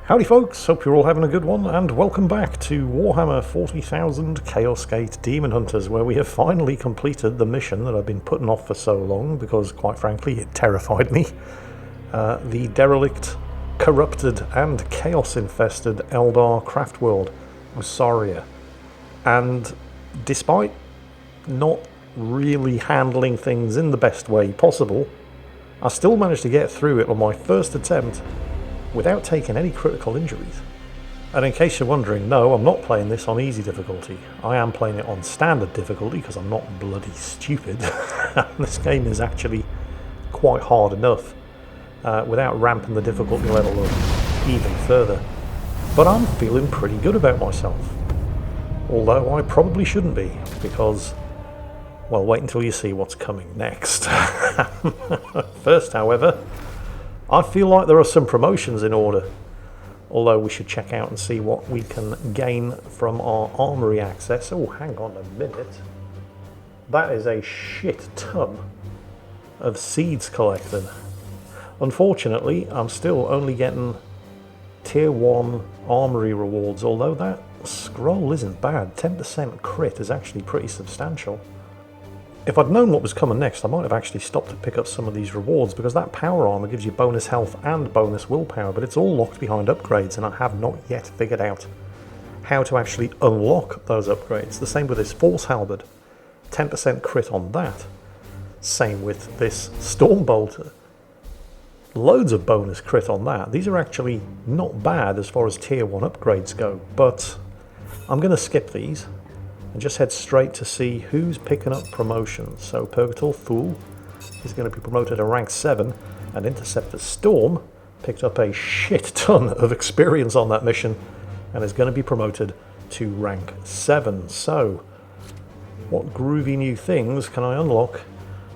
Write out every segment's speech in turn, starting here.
Howdy folks, hope you're all having a good one, and welcome back to Warhammer 40,000 Chaos Gate Demon Hunters, where we have finally completed the mission that I've been putting off for so long, because quite frankly it terrified me. The derelict, corrupted and chaos-infested Eldar craft world, Osaria. And despite not really handling things in the best way possible, I still managed to get through it on my first attempt without taking any critical injuries. And in case you're wondering, no, I'm not playing this on easy difficulty. I am playing it on standard difficulty because I'm not bloody stupid. This game is actually quite hard enough without ramping the difficulty level up even further. But I'm feeling pretty good about myself. Although I probably shouldn't be, because, well, wait until you see what's coming next. First, however, I feel like there are some promotions in order, although we should check out and see what we can gain from our armory access. Oh, hang on a minute. That is a shit ton of seeds collected. Unfortunately, I'm still only getting tier 1 armory rewards, although that scroll isn't bad. 10% crit is actually pretty substantial. If I'd known what was coming next, I might have actually stopped to pick up some of these rewards, because that power armor gives you bonus health and bonus willpower, but it's all locked behind upgrades, and I have not yet figured out how to actually unlock those upgrades. The same with this Force Halberd, 10% crit on that. Same with this Storm Bolter. Loads of bonus crit on that. These are actually not bad as far as tier 1 upgrades go, but I'm going to skip these and just head straight to see who's picking up promotions. So Purgator Fool is going to be promoted to rank 7, and Interceptor Storm picked up a shit ton of experience on that mission and is going to be promoted to rank 7. So what groovy new things can I unlock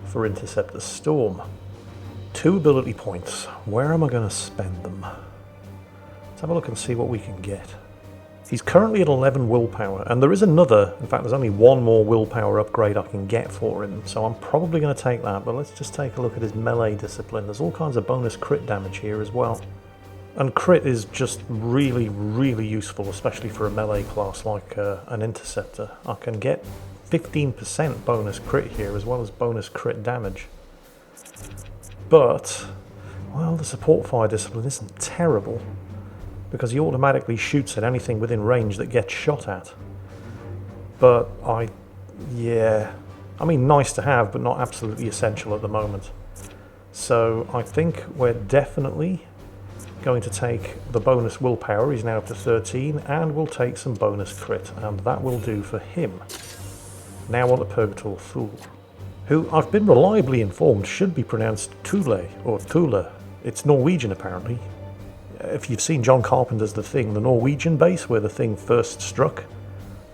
for Interceptor Storm? 2 ability points. Where am I going to spend them? Let's have a look and see what we can get. He's currently at 11 willpower, and there is another, in fact there's only one more willpower upgrade I can get for him, so I'm probably going to take that, but let's just take a look at his melee discipline. There's all kinds of bonus crit damage here as well. And crit is just really, really useful, especially for a melee class like an Interceptor. I can get 15% bonus crit here, as well as bonus crit damage. But, well, the support fire discipline isn't terrible, because he automatically shoots at anything within range that gets shot at. But I mean, nice to have, but not absolutely essential at the moment. So I think we're definitely going to take the bonus willpower. He's now up to 13, and we'll take some bonus crit, and that will do for him. Now on to Purgator Fool, who I've been reliably informed should be pronounced Thule or Thule. It's Norwegian apparently. If you've seen John Carpenter's The Thing, the Norwegian base where the Thing first struck,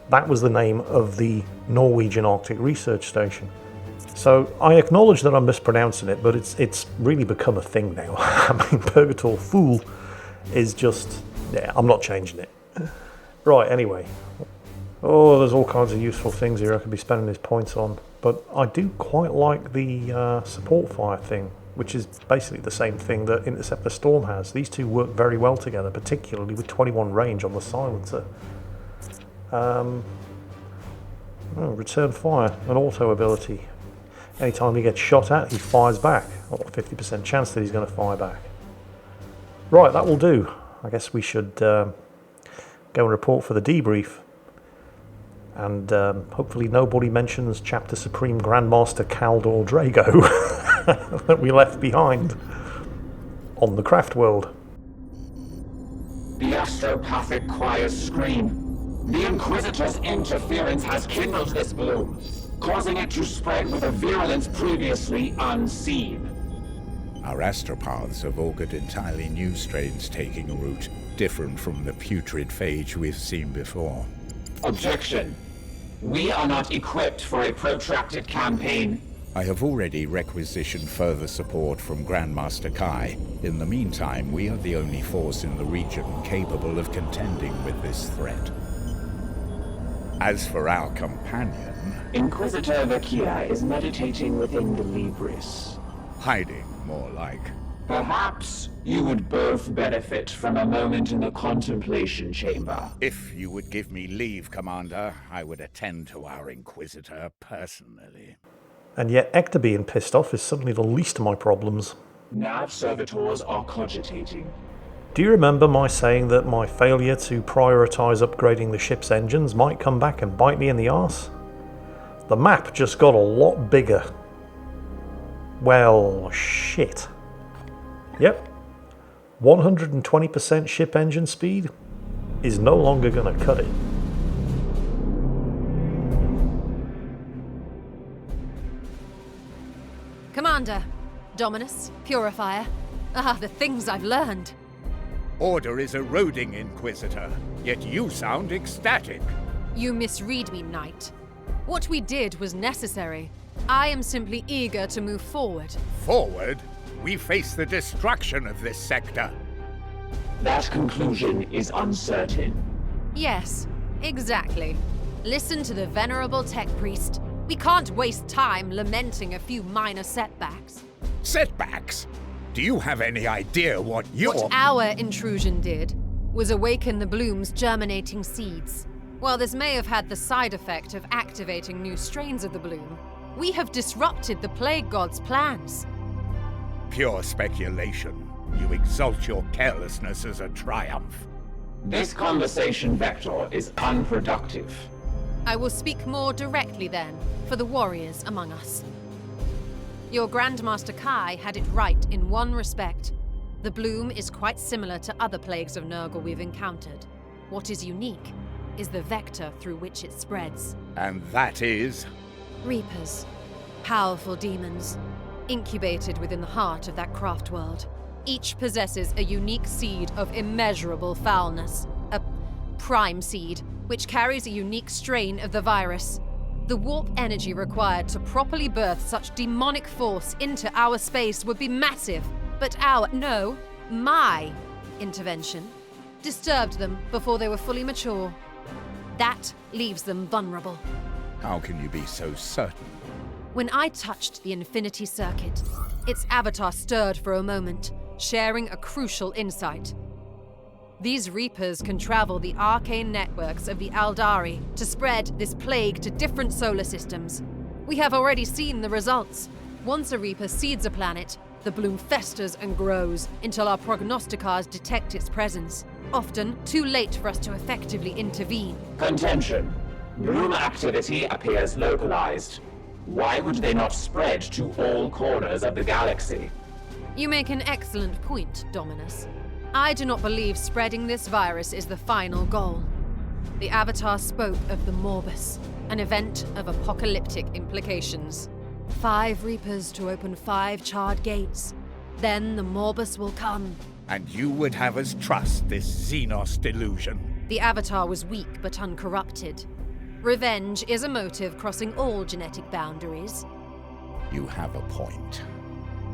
that was the name of the Norwegian Arctic Research Station. So I acknowledge that I'm mispronouncing it, but it's really become a thing now. I mean, Purgator Fool is just, yeah, I'm not changing it. Right, anyway. Oh, there's all kinds of useful things here I could be spending his points on, but I do quite like the support fire thing, which is basically the same thing that Interceptor Storm has. These two work very well together, particularly with 21 range on the silencer. Return fire, an auto ability. Anytime he gets shot at, he fires back. Or 50% chance that he's going to fire back. Right, that will do. I guess we should go and report for the debrief. And hopefully nobody mentions Chapter Supreme Grandmaster Kaldor Drago that we left behind on the craft world. The astropathic choirs scream. The Inquisitor's interference has kindled this bloom, causing it to spread with a virulence previously unseen. Our astropaths have augured entirely new strains taking root, different from the putrid phage we've seen before. Objection. We are not equipped for a protracted campaign. I have already requisitioned further support from Grandmaster Kai. In the meantime, we are the only force in the region capable of contending with this threat. As for our companion... Inquisitor Vakia is meditating within the Libris. Hiding, more like. Perhaps you would both benefit from a moment in the contemplation chamber. If you would give me leave, Commander, I would attend to our Inquisitor personally. And yet Ector being pissed off is suddenly the least of my problems. Nav servitors are cogitating. Do you remember my saying that my failure to prioritise upgrading the ship's engines might come back and bite me in the arse? The map just got a lot bigger. Well, shit. Yep. 120% ship engine speed is no longer going to cut it. Commander, Dominus, Purifier. Ah, the things I've learned. Order is eroding, Inquisitor, yet you sound ecstatic. You misread me, Knight. What we did was necessary. I am simply eager to move forward. Forward, we face the destruction of this sector. That conclusion is uncertain. Yes, exactly. Listen to the venerable tech priest. We can't waste time lamenting a few minor setbacks. Setbacks? Do you have any idea what What our intrusion did was awaken the bloom's germinating seeds. While this may have had the side effect of activating new strains of the bloom, we have disrupted the plague god's plans. Pure speculation. You exalt your carelessness as a triumph. This conversation vector is unproductive. I will speak more directly then, for the warriors among us. Your Grandmaster Kai had it right in one respect. The bloom is quite similar to other plagues of Nurgle we've encountered. What is unique is the vector through which it spreads. And that is? Reapers. Powerful demons. Incubated within the heart of that craft world. Each possesses a unique seed of immeasurable foulness. A prime seed, which carries a unique strain of the virus. The warp energy required to properly birth such demonic force into our space would be massive, but my intervention disturbed them before they were fully mature. That leaves them vulnerable. How can you be so certain? When I touched the Infinity Circuit, its avatar stirred for a moment, sharing a crucial insight. These Reapers can travel the arcane networks of the Aldari to spread this plague to different solar systems. We have already seen the results. Once a Reaper seeds a planet, the bloom festers and grows until our prognosticars detect its presence, often too late for us to effectively intervene. Contention. Bloom activity appears localized. Why would they not spread to all corners of the galaxy? You make an excellent point, Dominus. I do not believe spreading this virus is the final goal. The Avatar spoke of the Morbus, an event of apocalyptic implications. 5 Reapers to open 5 charred gates. Then the Morbus will come. And you would have us trust this Xenos delusion? The Avatar was weak but uncorrupted. Revenge is a motive crossing all genetic boundaries. You have a point.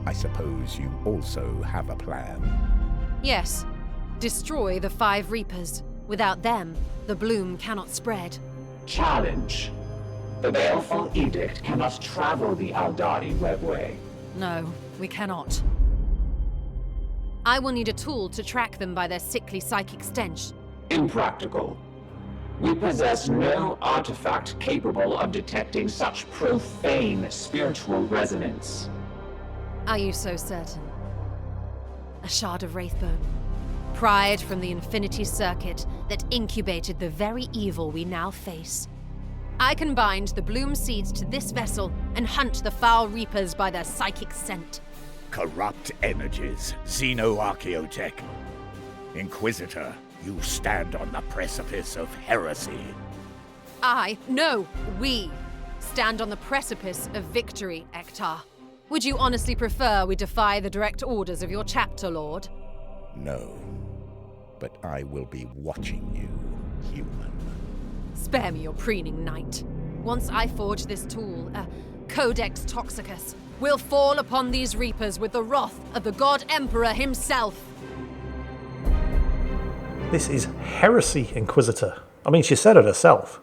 I suppose you also have a plan. Yes. Destroy the 5 Reapers. Without them, the bloom cannot spread. Challenge. The baleful edict cannot travel the Aldari webway. No, we cannot. I will need a tool to track them by their sickly psychic stench. Impractical. We possess no artifact capable of detecting such profane spiritual resonance. Are you so certain? A shard of Wraithbone, pried from the Infinity Circuit that incubated the very evil we now face. I can bind the bloom seeds to this vessel and hunt the foul Reapers by their psychic scent. Corrupt energies, xenoarchaeotech. Inquisitor, you stand on the precipice of heresy. We stand on the precipice of victory, Ektar. Would you honestly prefer we defy the direct orders of your chapter, Lord? No, but I will be watching you, human. Spare me your preening, Knight. Once I forge this tool, Codex Toxicus, will fall upon these Reapers with the wrath of the God Emperor himself. This is heresy, Inquisitor. I mean, she said it herself.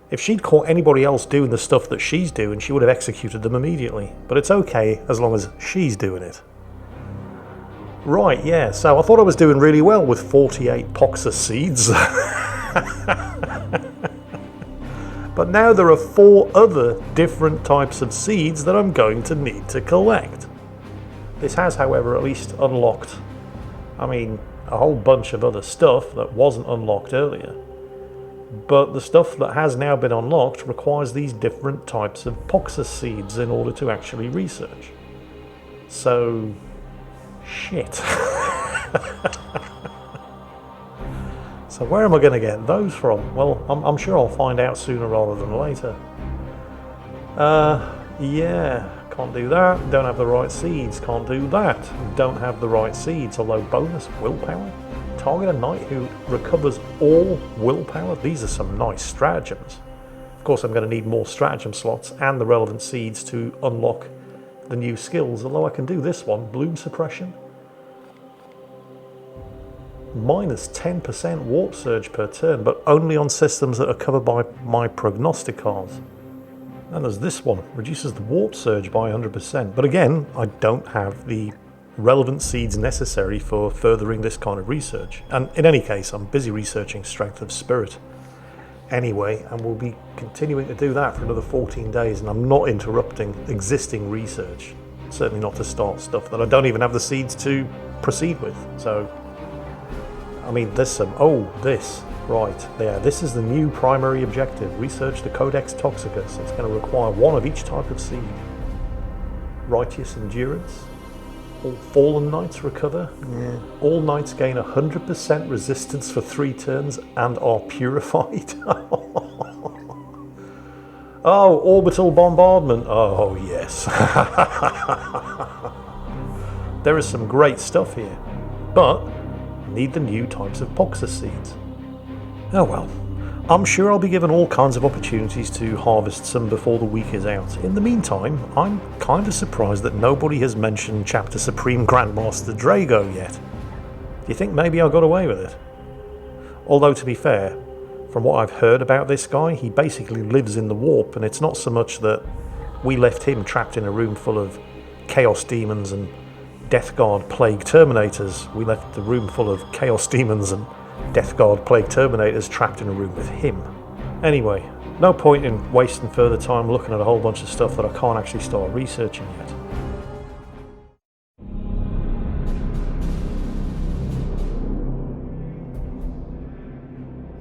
If she'd caught anybody else doing the stuff that she's doing, she would have executed them immediately. But it's okay as long as she's doing it. Right, yeah, so I thought I was doing really well with 48 Poxa seeds. But now there are 4 other different types of seeds that I'm going to need to collect. This has, however, at least unlocked, a whole bunch of other stuff that wasn't unlocked earlier. But the stuff that has now been unlocked requires these different types of Poxa seeds in order to actually research. So, shit. So where am I going to get those from? Well, I'm sure I'll find out sooner rather than later. Yeah, can't do that. Don't have the right seeds. Can't do that. Don't have the right seeds. Although bonus willpower. Target a knight who recovers all willpower. These are some nice stratagems. Of course, I'm going to need more stratagem slots and the relevant seeds to unlock the new skills. Although I can do this one, bloom suppression. Minus 10% warp surge per turn, but only on systems that are covered by my prognosticars. And there's this one, reduces the warp surge by 100%. But again, I don't have the relevant seeds necessary for furthering this kind of research. And in any case, I'm busy researching Strength of Spirit anyway, and we'll be continuing to do that for another 14 days, and I'm not interrupting existing research. Certainly not to start stuff that I don't even have the seeds to proceed with. So, there's some... Oh, this. Right, yeah, this is the new primary objective. Research the Codex Toxicus. It's going to require 1 of each type of seed. Righteous Endurance. All fallen knights recover. Yeah. All knights gain 100% resistance for 3 turns and are purified. Oh, orbital bombardment. Oh, yes. There is some great stuff here, but need the new types of Poxa seeds. Oh well, I'm sure I'll be given all kinds of opportunities to harvest some before the week is out. In the meantime, I'm kind of surprised that nobody has mentioned Chapter Supreme Grandmaster Drago yet. Do you think maybe I got away with it? Although, to be fair, from what I've heard about this guy, he basically lives in the warp, and it's not so much that we left him trapped in a room full of chaos demons and Death Guard Plague Terminators. We left the room full of chaos demons and Death Guard Plague Terminators trapped in a room with him. Anyway, no point in wasting further time looking at a whole bunch of stuff that I can't actually start researching yet.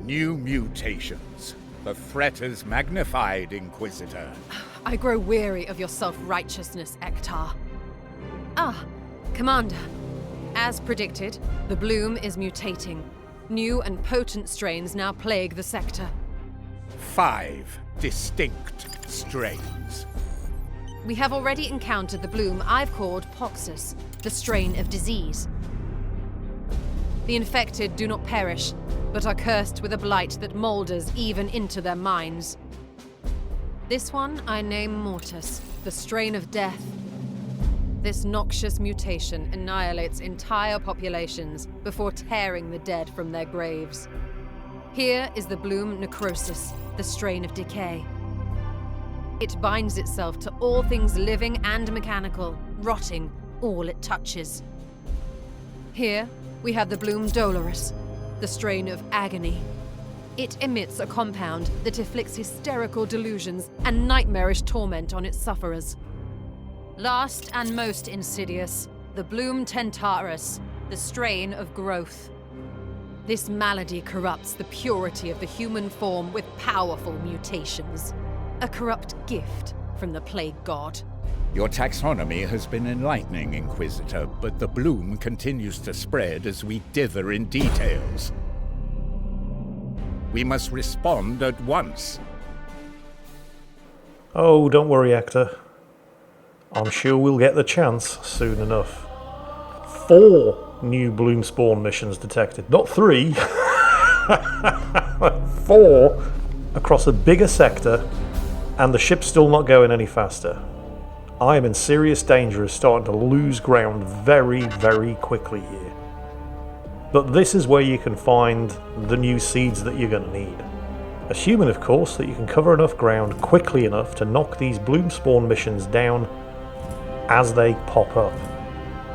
New mutations. The threat is magnified, Inquisitor. I grow weary of your self-righteousness, Ektar. Commander. As predicted, the bloom is mutating. New and potent strains now plague the sector. 5 distinct strains. We have already encountered the bloom I've called Poxus, the strain of disease. The infected do not perish, but are cursed with a blight that moulders even into their minds. This one I name Mortis, the strain of death. This noxious mutation annihilates entire populations before tearing the dead from their graves. Here is the bloom Necrosis, the strain of decay. It binds itself to all things living and mechanical, rotting all it touches. Here we have the bloom Dolorous, the strain of agony. It emits a compound that inflicts hysterical delusions and nightmarish torment on its sufferers. Last and most insidious, the bloom Tentarus, the strain of growth. This malady corrupts the purity of the human form with powerful mutations. A corrupt gift from the Plague God. Your taxonomy has been enlightening, Inquisitor, but the bloom continues to spread as we dither in details. We must respond at once. Oh, don't worry, Hector. I'm sure we'll get the chance soon enough. 4 new bloom spawn missions detected. Not 3. 4 across a bigger sector, and the ship's still not going any faster. I am in serious danger of starting to lose ground very, very quickly here. But this is where you can find the new seeds that you're going to need. Assuming, of course, that you can cover enough ground quickly enough to knock these bloom spawn missions down as they pop up.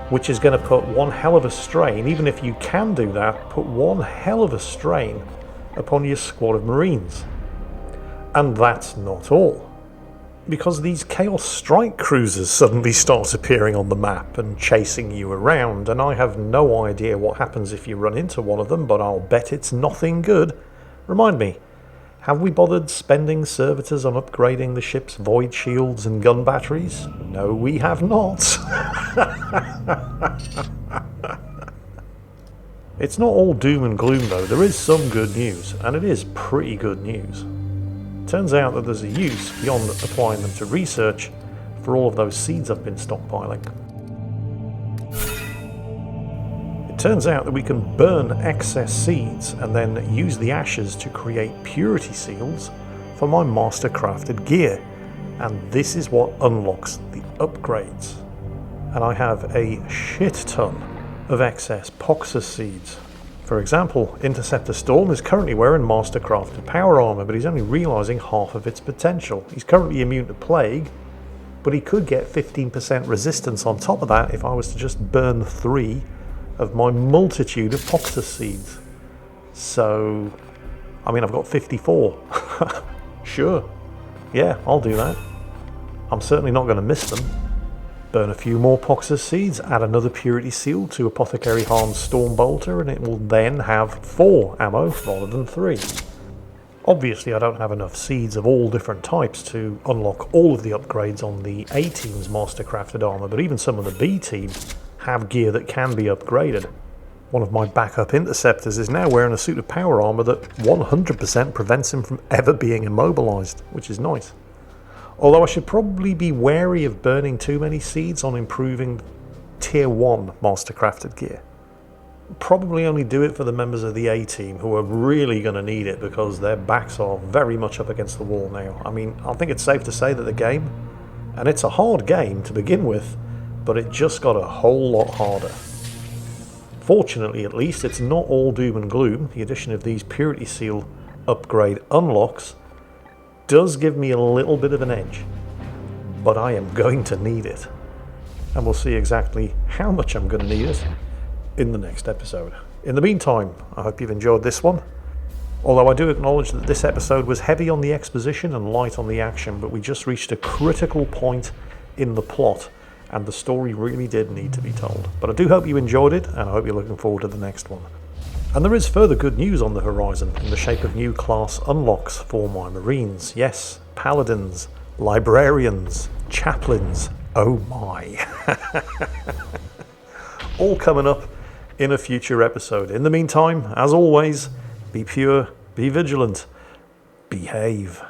which is going to put one hell of a strain, even if you can do that, put one hell of a strain upon your squad of Marines. And that's not all, because these Chaos Strike cruisers suddenly start appearing on the map and chasing you around, and I have no idea what happens if you run into one of them, but I'll bet it's nothing good. Remind me, have we bothered spending servitors on upgrading the ship's void shields and gun batteries? No, we have not. It's not all doom and gloom though, there is some good news, and it is pretty good news. Turns out that there's a use beyond applying them to research for all of those seeds I've been stockpiling. It turns out that we can burn excess seeds and then use the ashes to create purity seals for my master crafted gear, and this is what unlocks the upgrades. And I have a shit ton of excess Poxus seeds. For example, Interceptor Storm is currently wearing master crafted power armor, but he's only realising half of its potential. He's currently immune to plague, but he could get 15% resistance on top of that if I was to just burn 3 of my multitude of Poxus seeds. So, I mean, I've got 54. Sure. Yeah, I'll do that. I'm certainly not going to miss them. Burn a few more Poxus seeds, add another purity seal to Apothecary Harm's Storm Bolter, and it will then have 4 ammo rather than 3. Obviously I don't have enough seeds of all different types to unlock all of the upgrades on the A team's master crafted armor, but even some of the B team have gear that can be upgraded. One of my backup interceptors is now wearing a suit of power armor that 100% prevents him from ever being immobilized, which is nice. Although I should probably be wary of burning too many seeds on improving Tier 1 Mastercrafted gear. Probably only do it for the members of the A team who are really going to need it because their backs are very much up against the wall now. I mean, I think it's safe to say that the game, and it's a hard game to begin with, but it just got a whole lot harder. Fortunately, at least, it's not all doom and gloom. The addition of these Purity Seal upgrade unlocks does give me a little bit of an edge, but I am going to need it, and we'll see exactly how much I'm going to need it in the next episode. In the meantime, I hope you've enjoyed this one, although I do acknowledge that this episode was heavy on the exposition and light on the action, but we just reached a critical point in the plot and the story really did need to be told. But I do hope you enjoyed it, and I hope you're looking forward to the next one. And there is further good news on the horizon in the shape of new class unlocks for my Marines. Yes, Paladins, Librarians, Chaplains, oh my. All coming up in a future episode. In the meantime, as always, be pure, be vigilant, behave.